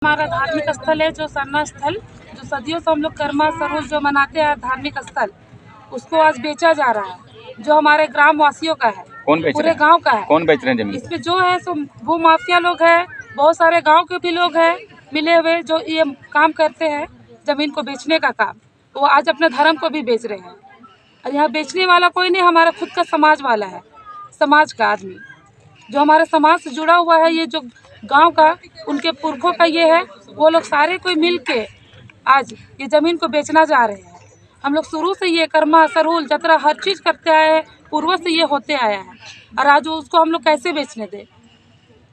हमारा धार्मिक स्थल है जो सरना स्थल, जो सदियों से हम लोग कर्मा सरोज जो मनाते हैं धार्मिक स्थल, उसको आज बेचा जा रहा है जो हमारे ग्राम वासियों का है। कौन बेच पूरे गांव का है। कौन बेच रहे हैं जमीन? इसमें जो है सो भू माफिया लोग हैं, बहुत सारे गांव के भी लोग हैं मिले हुए जो ये काम करते हैं जमीन को बेचने का काम। वो आज अपने धर्म को भी बेच रहे हैं। और यहाँ बेचने वाला कोई नहीं, हमारा खुद का समाज वाला है, समाज का आदमी जो हमारे समाज से जुड़ा हुआ है। ये जो गांव का उनके पुरखों का ये है, वो लोग सारे कोई मिल के आज ये ज़मीन को बेचना जा रहे हैं। हम लोग शुरू से ये कर्मा सरूल जतरा हर चीज़ करते आए हैं, पूर्वज से ये होते आया है। और आज उसको हम लोग कैसे बेचने दें?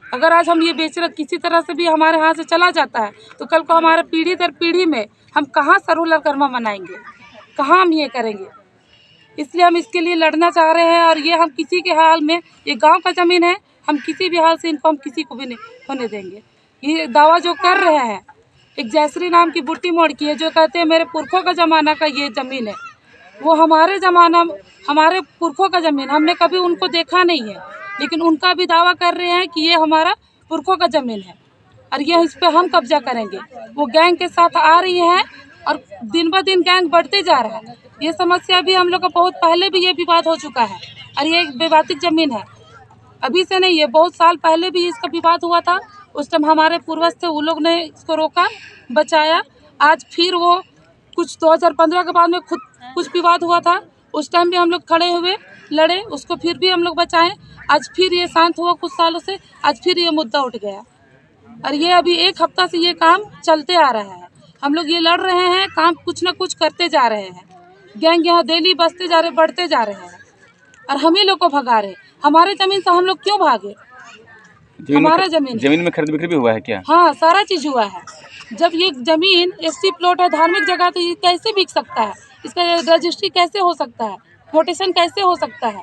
अगर आज हम ये बेच रहे किसी तरह से भी हमारे हाथ से चला जाता है तो कल को हमारे पीढ़ी दर पीढ़ी में हम कहाँ सरूल और कर्मा मनाएंगे, कहाँ हम ये करेंगे? इसलिए हम इसके लिए लड़ना चाह रहे हैं। और ये हम किसी के हाल में, ये गांव का ज़मीन है, हम किसी भी हाल से इनको हम किसी को भी नहीं होने देंगे। ये दावा जो कर रहे हैं, एक जयश्री नाम की बुट्टी मोड़ की है जो कहते हैं मेरे पुरखों का ज़माना का ये ज़मीन है, वो हमारे ज़माना हमारे पुरखों का ज़मीन, हमने कभी उनको देखा नहीं है, लेकिन उनका भी दावा कर रहे हैं कि ये हमारा पुरखों का ज़मीन है और ये इस पर हम कब्जा करेंगे। वो गैंग के साथ आ रही है और दिन ब दिन गैंग बढ़ते जा रहा है। ये समस्या भी हम लोग का बहुत पहले भी ये विवाद हो चुका है और ये एक विवादित ज़मीन है, अभी से नहीं, ये बहुत साल पहले भी इसका विवाद हुआ था। उस टाइम हमारे पूर्वज थे, वो लोग ने इसको रोका, बचाया। आज फिर वो कुछ 2015 के बाद में खुद कुछ विवाद हुआ था, उस टाइम भी हम लोग खड़े हुए लड़े, उसको फिर भी हम लोग बचाएं। आज फिर ये शांत हुआ कुछ सालों से, आज फिर ये मुद्दा उठ गया और ये अभी एक हफ्ता से ये काम चलते आ रहा है। हम लोग ये लड़ रहे हैं, काम कुछ ना कुछ करते जा रहे हैं। गैंग यहाँ डेली बसते जा रहे, बढ़ते जा रहे हैं और हम ही लोग को भगा रहे। हमारे जमीन से हम लोग क्यों भागे? हमारा जमीन में खरीद बिक्री भी हुआ है क्या? हाँ, सारा चीज हुआ है। जब ये जमीन एसटी प्लॉट है, धार्मिक जगह, तो ये कैसे बिक सकता है? इसका रजिस्ट्री कैसे हो सकता है? मोटेशन कैसे हो सकता है?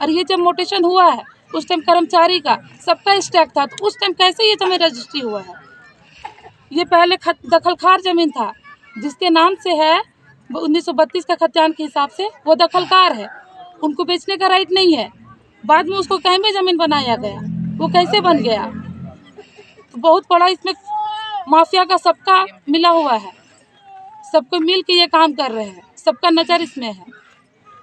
और ये जब मोटेशन हुआ है उस टाइम कर्मचारी का सबका स्टैक था, तो उस टाइम कैसे ये जमीन रजिस्ट्री हुआ है? ये पहले दखलकार जमीन था जिसके नाम से है, 1932 का खतियान के हिसाब से वो दखलकार है, उनको बेचने का राइट नहीं है। बाद में उसको कहीं भी ज़मीन बनाया गया, वो कैसे बन गया? तो बहुत बड़ा इसमें माफिया का सबका मिला हुआ है, सबको मिल के ये काम कर रहे हैं, सबका नज़र इसमें है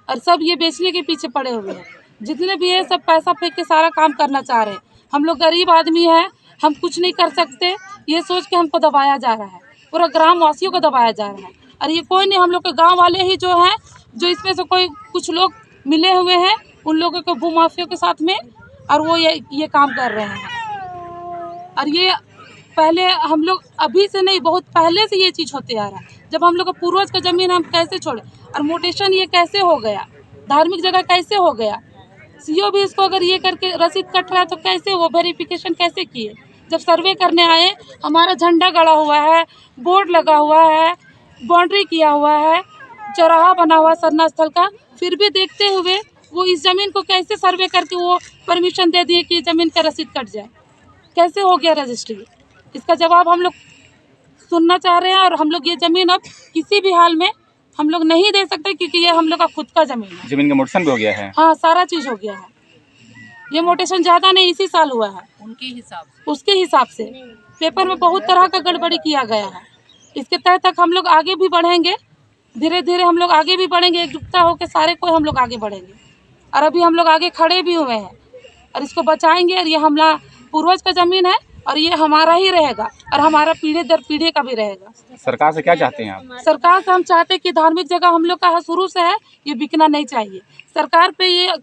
और सब ये बेचने के पीछे पड़े हुए हैं। जितने भी है सब पैसा फेंक के सारा काम करना चाह रहे हैं। हम लोग गरीब आदमी हैं, हम कुछ नहीं कर सकते, ये सोच के हमको दबाया जा रहा है, पूरा ग्राम वासियों को दबाया जा रहा है। और ये कोई नहीं, हम लोग के गाँव वाले ही जो हैं, जो इसमें से कोई कुछ लोग मिले हुए हैं उन लोगों के भू माफियों के साथ में, और वो ये काम कर रहे हैं। और ये पहले हम लोग अभी से नहीं, बहुत पहले से ये चीज़ होते आ रहा है। जब हम लोग का पूर्वज का ज़मीन हम कैसे छोड़े? और मोटेशन ये कैसे हो गया? धार्मिक जगह कैसे हो गया? सीओ भी इसको अगर ये करके रसीद कट रहा है तो कैसे वो वेरिफिकेशन कैसे किए? जब सर्वे करने आए, हमारा झंडा गड़ा हुआ है, बोर्ड लगा हुआ है, बाउंड्री किया हुआ है, चौराहा बना हुआ सरना स्थल का, फिर भी देखते हुए वो इस ज़मीन को कैसे सर्वे करके वो परमिशन दे दिए कि ज़मीन का रसीद कट जाए? कैसे हो गया रजिस्ट्री? इसका जवाब हम लोग सुनना चाह रहे हैं। और हम लोग ये ज़मीन अब किसी भी हाल में हम लोग नहीं दे सकते, क्योंकि ये हम लोग का खुद का ज़मीन है। ज़मीन का मोटेशन भी हो गया है? हाँ, सारा चीज़ हो गया है। ये मोटेशन ज़्यादा नहीं, इसी साल हुआ है, उसके हिसाब से पेपर में बहुत तरह का गड़बड़ी किया गया है। इसके तहत तक हम लोग आगे भी बढ़ेंगे, धीरे धीरे हम लोग आगे भी बढ़ेंगे, एकजुटता होकर सारे कोई हम लोग आगे बढ़ेंगे। और अभी हम लोग आगे खड़े भी हुए हैं और इसको बचाएंगे। और ये हमारा पूर्वज का ज़मीन है और ये हमारा ही रहेगा और हमारा पीढ़ी दर पीढ़ी का भी रहेगा। सरकार से क्या चाहते हैं आप? सरकार से हम चाहते हैं कि धार्मिक जगह हम लोग का शुरू से है, ये बिकना नहीं चाहिए। सरकार पे ये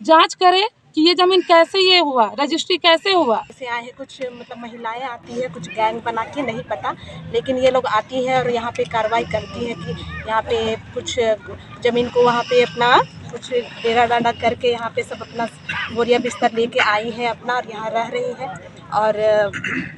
जांच करे कि ये ज़मीन कैसे ये हुआ, रजिस्ट्री कैसे हुआ। ऐसे आए हैं कुछ, मतलब महिलाएं आती है, कुछ गैंग बना के, नहीं पता, लेकिन ये लोग आती है और यहाँ पे कार्रवाई करती है कि यहाँ पे कुछ ज़मीन को वहाँ पे अपना कुछ डेरा डांडा करके यहाँ पे सब अपना बोरिया बिस्तर लेके आई है अपना, और यहाँ रह रही है। और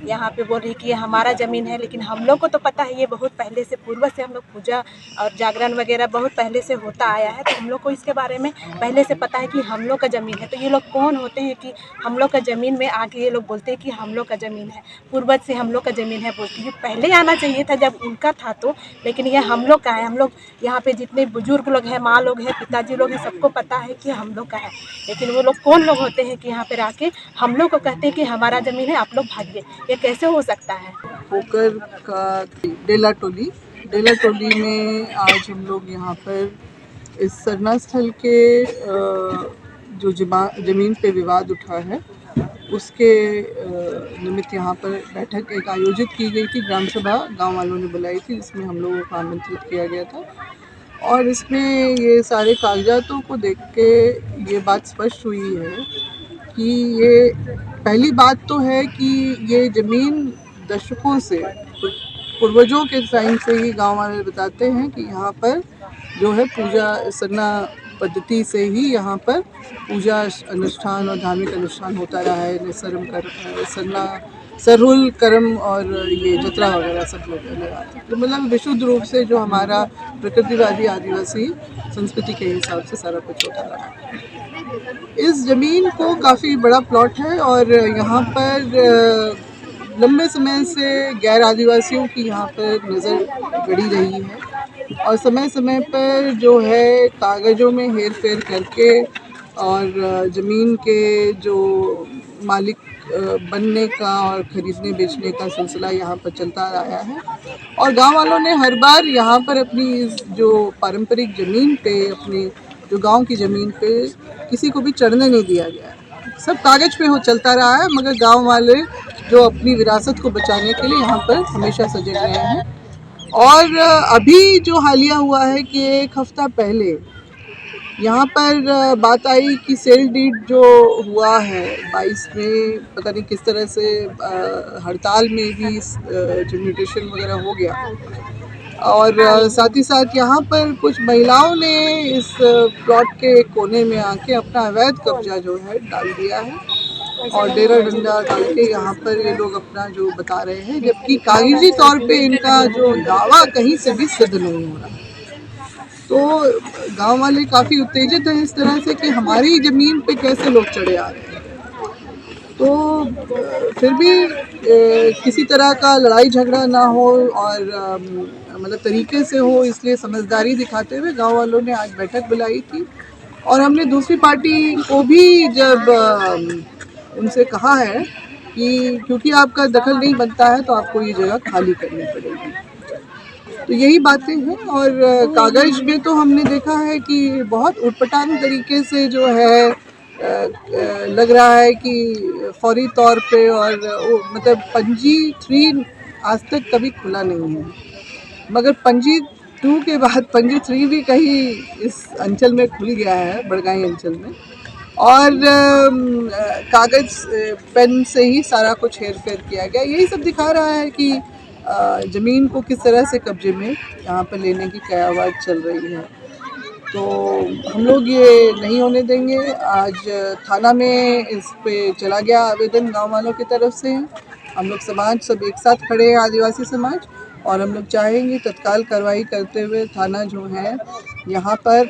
यहाँ पे बोल रही कि ये हमारा ज़मीन है, लेकिन हम लोग को तो पता है ये बहुत पहले से, पूर्वज से हम लोग पूजा और जागरण वगैरह बहुत पहले से होता आया है, तो हम लोग को इसके बारे में पहले से पता है कि हम लोग का ज़मीन है। तो ये लोग कौन होते हैं कि हम लोग का ज़मीन में आके ये लोग बोलते हैं कि हम लोग का ज़मीन है, पूर्वज से हम लोग का ज़मीन है बोलती है। पहले आना चाहिए था जब उनका था तो, लेकिन ये हम लोग का है। हम लोग यहाँ पे जितने बुजुर्ग लोग हैं, माँ लोग हैं, पिताजी लोग हैं, सबको पता है कि हम लोग का है। लेकिन वो लोग कौन लोग होते हैं कि यहाँ पर आके हम लोग को कहते हैं कि हमारा ज़मीन ज़मीन है, आप लोग भागिए। ये कैसे हो सकता है? पोकर का डेला टोली में आज हम लोग यहाँ पर इस सरना स्थल के जो ज़मीन पे विवाद उठा है उसके निमित्त यहाँ पर बैठक एक आयोजित की गई थी। ग्राम सभा गांव वालों ने बुलाई थी, जिसमें हम लोगों को आमंत्रित किया गया था और इसमें ये सारे कागजातों को देख के ये बात स्पष्ट हुई है कि ये पहली बात तो है कि ये ज़मीन दशकों से पूर्वजों के टाइम से ही गांव वाले बताते हैं कि यहाँ पर जो है पूजा सरना पद्धति से ही यहाँ पर पूजा अनुष्ठान और धार्मिक अनुष्ठान होता रहा है। सरना सरहुल कर्म और ये जतरा वगैरह सब लोग लगाते हैं। तो मतलब विशुद्ध रूप से जो हमारा प्रकृतिवादी आदिवासी संस्कृति के हिसाब से सारा कुछ होता रहा। इस ज़मीन को काफ़ी बड़ा प्लॉट है और यहाँ पर लंबे समय से गैर आदिवासियों की यहाँ पर नज़र गड़ी रही है और समय समय पर जो है कागज़ों में हेर फेर करके और ज़मीन के जो मालिक बनने का और ख़रीदने बेचने का सिलसिला यहाँ पर चलता आया है और गांव वालों ने हर बार यहाँ पर अपनी इस जो पारंपरिक ज़मीन पे, अपनी जो गांव की ज़मीन पे किसी को भी चढ़ने नहीं दिया गया। सब कागज़ पे हो चलता रहा है, मगर गांव वाले जो अपनी विरासत को बचाने के लिए यहाँ पर हमेशा सजग रहे हैं। और अभी जो हालिया हुआ है कि एक हफ्ता पहले यहाँ पर बात आई कि सेल डीड जो हुआ है 22 में, पता नहीं किस तरह से हड़ताल में भी जो म्यूटेशन वगैरह हो गया और साथ ही साथ यहाँ पर कुछ महिलाओं ने इस प्लॉट के कोने में आके अपना अवैध कब्जा जो है डाल दिया है और डेरा डंडा डाल के यहाँ पर ये लोग अपना जो बता रहे हैं, जबकि कागजी तौर पे इनका जो दावा कहीं से भी सिद्ध नहीं हो रहा। तो गांव वाले काफ़ी उत्तेजित हैं इस तरह से कि हमारी ज़मीन पे कैसे लोग चढ़े आ रहे हैं। तो फिर भी किसी तरह का लड़ाई झगड़ा ना हो और मतलब तरीके से हो, इसलिए समझदारी दिखाते हुए गांव वालों ने आज बैठक बुलाई थी और हमने दूसरी पार्टी को भी जब उनसे कहा है कि क्योंकि आपका दखल नहीं बनता है तो आपको ये जगह खाली करनी पड़ेगी। तो यही बातें हैं और कागज़ में तो हमने देखा है कि बहुत उटपटांग तरीके से जो है लग रहा है कि फौरी तौर पे और मतलब पंजी 3 आज तक कभी खुला नहीं है, मगर पंजी 2 के बाद पंजी 3 भी कहीं इस अंचल में खुल गया है, बड़गाई अंचल में। और कागज़ पेन से ही सारा कुछ हेर फेर किया गया। यही सब दिखा रहा है कि ज़मीन को किस तरह से कब्जे में यहाँ पर लेने की कयावत चल रही है। तो हम लोग ये नहीं होने देंगे। आज थाना में इस पे चला गया आवेदन गांव वालों की तरफ से। हम लोग समाज सब एक साथ खड़े हैं, आदिवासी समाज, और हम लोग चाहेंगे तत्काल कार्रवाई करते हुए थाना जो है यहाँ पर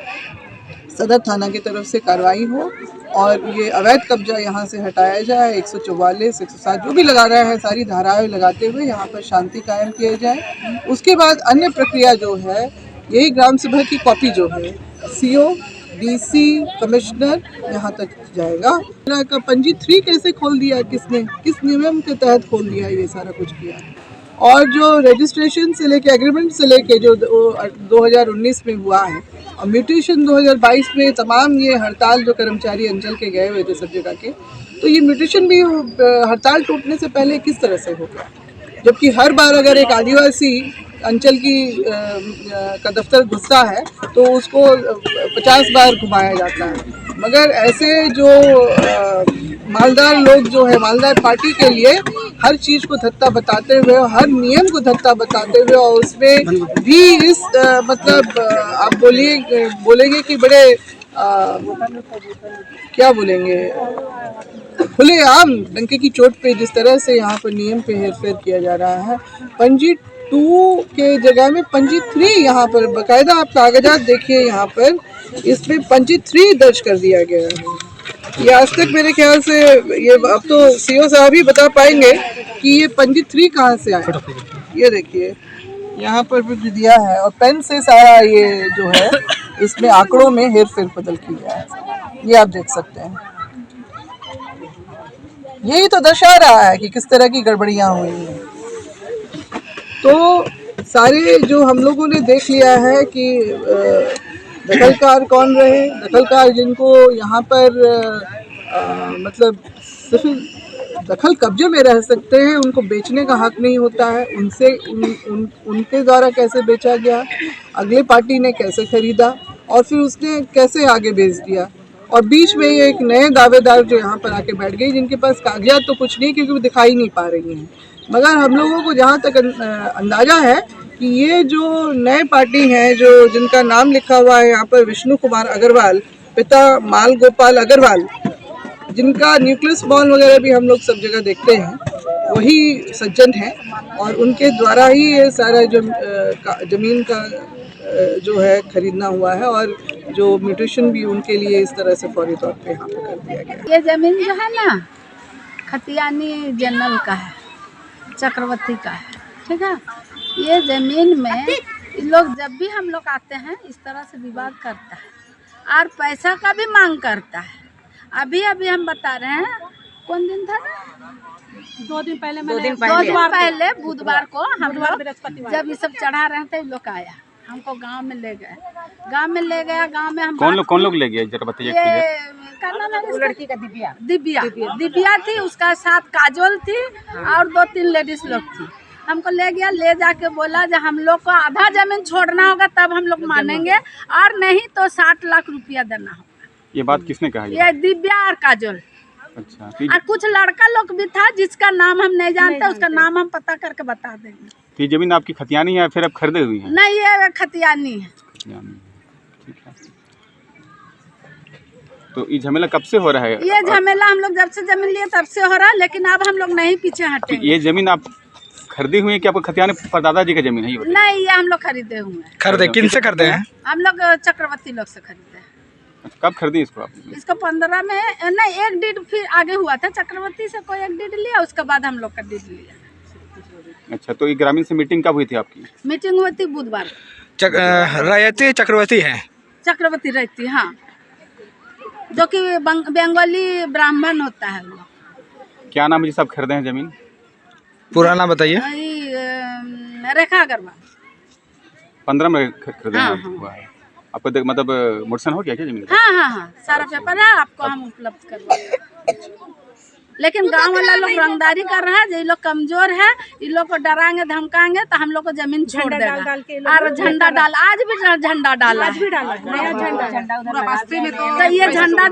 सदर थाना की तरफ से कार्रवाई हो और ये अवैध कब्जा यहाँ से हटाया जाए। 144, 107 जो भी लगा रहा है सारी धाराएं लगाते हुए यहाँ पर शांति कायम किया जाए। उसके बाद अन्य प्रक्रिया जो है यही ग्राम सभा की कॉपी जो है CO, DC, कमिश्नर यहाँ तक जाएगा। का पंजी 3 कैसे खोल दिया, किसने, किस नियम के तहत खोल दिया, ये सारा कुछ किया। और जो रजिस्ट्रेशन से लेके एग्रीमेंट से लेके जो 2019 में हुआ है और म्यूटेशन 2022 में तमाम ये हड़ताल जो कर्मचारी अंचल के गए हुए थे सब जगह के, तो ये म्यूटेशन भी हड़ताल टूटने से पहले किस तरह से हो गया, जबकि हर बार अगर एक आदिवासी अंचल की का दफ्तर घुसता है तो उसको 50 बार घुमाया जाता है। मगर ऐसे जो मालदार लोग जो है, मालदार पार्टी के लिए हर चीज़ को धत्ता बताते हुए, हर नियम को धत्ता बताते हुए और उसमें भी इस मतलब आप बोलेंगे कि बड़े क्या बोलेंगे, खुलेआम डंके की चोट पे जिस तरह से यहाँ पर नियम पे हेरफेर किया जा रहा है। पंजी 2 के जगह में पंजी 3 यहाँ पर बाकायदा आप कागजात देखिए, यहाँ पर इसमें पंजी 3 दर्ज कर दिया गया है। ये आज तक मेरे ख्याल से ये अब तो CO साहब ही बता पाएंगे कि ये पंजी 3 कहाँ से आया। ये देखिए यहाँ पर भी दिया है और पेन से सारा ये जो है इसमें आंकड़ों में हेर फेर बदल की गया है, ये आप देख सकते हैं। यही तो दर्शा रहा है कि किस तरह की गड़बड़ियाँ हुई हैं। तो सारे जो हम लोगों ने देख लिया है कि दखलकार कौन रहे, दखलकार जिनको यहाँ पर मतलब सिर्फ दखल कब्जे में रह सकते हैं, उनको बेचने का हक नहीं होता है। उनके द्वारा कैसे बेचा गया, अगले पार्टी ने कैसे खरीदा और फिर उसने कैसे आगे बेच दिया। और बीच में ये एक नए दावेदार जो यहाँ पर आके बैठ गई, जिनके पास कागजात तो कुछ नहीं, क्योंकि वो दिखाई नहीं पा रही हैं। मगर हम लोगों को जहाँ तक अंदाज़ा है कि ये जो नए पार्टी हैं, जो जिनका नाम लिखा हुआ है यहाँ पर विष्णु कुमार अग्रवाल, पिता माल गोपाल अग्रवाल, जिनका न्यूक्लियस बॉल वगैरह भी हम लोग सब जगह देखते हैं, वही सज्जन हैं। और उनके द्वारा ही ये सारा जो ज़मीन का जो है खरीदना हुआ है, और जो म्यूटेशन भी उनके लिए इस तरह से फौरी तौर पे यहाँ पे कर दिया गया। ये ज़मीन जो है ना खतियानी जनरल का है, चक्रवर्ती का है, ठीक है। ये ज़मीन में लोग जब भी हम लोग आते हैं इस तरह से विवाद करता है और पैसा का भी मांग करता है। अभी हम बता रहे हैं, कौन दिन था ना, 2 दिन पहले बुधवार को हम लोग जब ये सब चढ़ा रहे थे, लोग आया हमको गांव में ले गए, गांव में हम कौन लोग ले गए जरा बताइए। ये लड़की का दिव्या थी, उसका साथ काजोल थी और 2-3 लेडीज लोग थी। हमको ले गया, ले जाके बोला जब हम लोग को आधा जमीन छोड़ना होगा तब हम लोग मानेंगे, और नहीं तो 60 लाख रुपया देना होगा। ये बात किसने कहा? ये दिव्या और काजोल। अच्छा। और कुछ लड़का लोग भी था जिसका नाम हम नहीं जानते, उसका नाम हम पता करके बता देंगे। तो ये जमीन आपकी खतियानी है या फिर आप खरीदे हुई है? नहीं, ये खतियानी है। ठीक है। तो ये झमेला कब से हो रहा है? ये झमेला हम लोग जब से जमीन लिए तब से हो रहा है, लेकिन अब हम लोग नहीं पीछे हटे। तो ये जमीन आप खरीदी हुई है कि आपको खतियानी परदादा जी का जमीन है? ये नहीं, ये हम लोग खरीदे हुए हैं। खरीदे किन से करते हैं? हम लोग चक्रवर्ती लोग से खरीदे हैं। कब खरीदी इसको आपने? इसको 15 में नहीं, एक डीड फिर आगे हुआ था, चक्रवर्ती से कोई एक डीड लिया, उसके बाद हम लोग का डीड लिया। अच्छा, तो ये ग्रामीण से मीटिंग कब हुई थी आपकी? मीटिंग हुई थी बुधवार। रैयती चक्रवर्ती है? चक्रवर्ती रहती, हाँ, जो कि बंगाली ब्राह्मण होता है लोग। क्या नाम है जिसे आप खरीदे हैं जमीन? पूरा नाम बताइए। रेखा अग्रवाल। 15 में खरीदे हाँ, हुआ है आपको? मतलब मोटरसाइकिल हो गया क्या जमीन? हाँ, सारा पेपर है, आपको हम उपलब्ध करवा। लेकिन गांव वाला लोग रंगदारी कर रहा है, ये लोग कमजोर है, इन लोग को डराएंगे धमकाएंगे तो हम लोग को जमीन छोड़ देगा। और झंडा डाल, आज भी झंडा डाला, नया झंडा। तो ये झंडा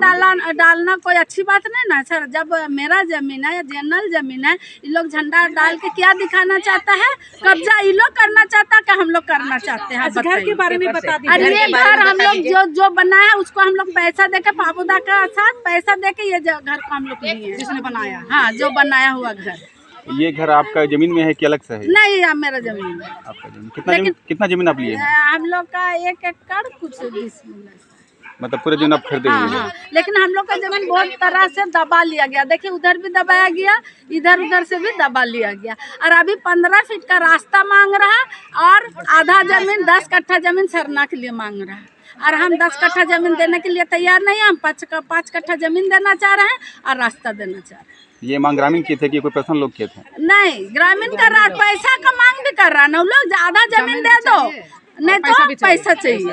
डालना कोई अच्छी बात नहीं ना सर। जब मेरा जमीन है या जनरल जमीन है, इन लोग झंडा डाल के क्या दिखाना चाहता है? कब्जा इन लोग करना चाहता है, हम लोग करना चाहते हैं? घर के बारे में बता दीजिए। और ये घर हम लोग जो बनाया है उसको हम लोग पैसा देके, पाबुदा का साथ पैसा देके ये घर को हम लोग लिए, जिसने बनाया, हाँ, जो बनाया हुआ घर। ये घर आपका जमीन में है कि अलग से है? नहीं, ये मेरा जमीन है। आपका जमीन कितना जमीन आप लिए हैं? हम लोग का 1 एकड़ कुछ 20 मतलब पूरे जमीन आप खरीदे हुए हैं? हाँ, लेकिन हम लोग का जमीन बहुत तरह से दबा लिया गया। देखिए, उधर भी दबाया गया, इधर उधर से भी दबा लिया गया। और अभी 15 फीट का रास्ता मांग रहा, और आधा जमीन 10 कट्ठा जमीन सरना के लिए मांग रहा है। और हम 10 कट्ठा जमीन देने के लिए तैयार नहीं है, हम 5 कट्ठा जमीन देना चाह रहे हैं और रास्ता देना चाह रहे हैं। ये मांग ग्रामीण किए थे कि कोई पर्सनल लोग किए थे? नहीं, ग्रामीण कर रहा है, पैसा का मांग भी कर रहा है ना लोग। आधा जमीन दे दो, नहीं तो पैसा चाहिए।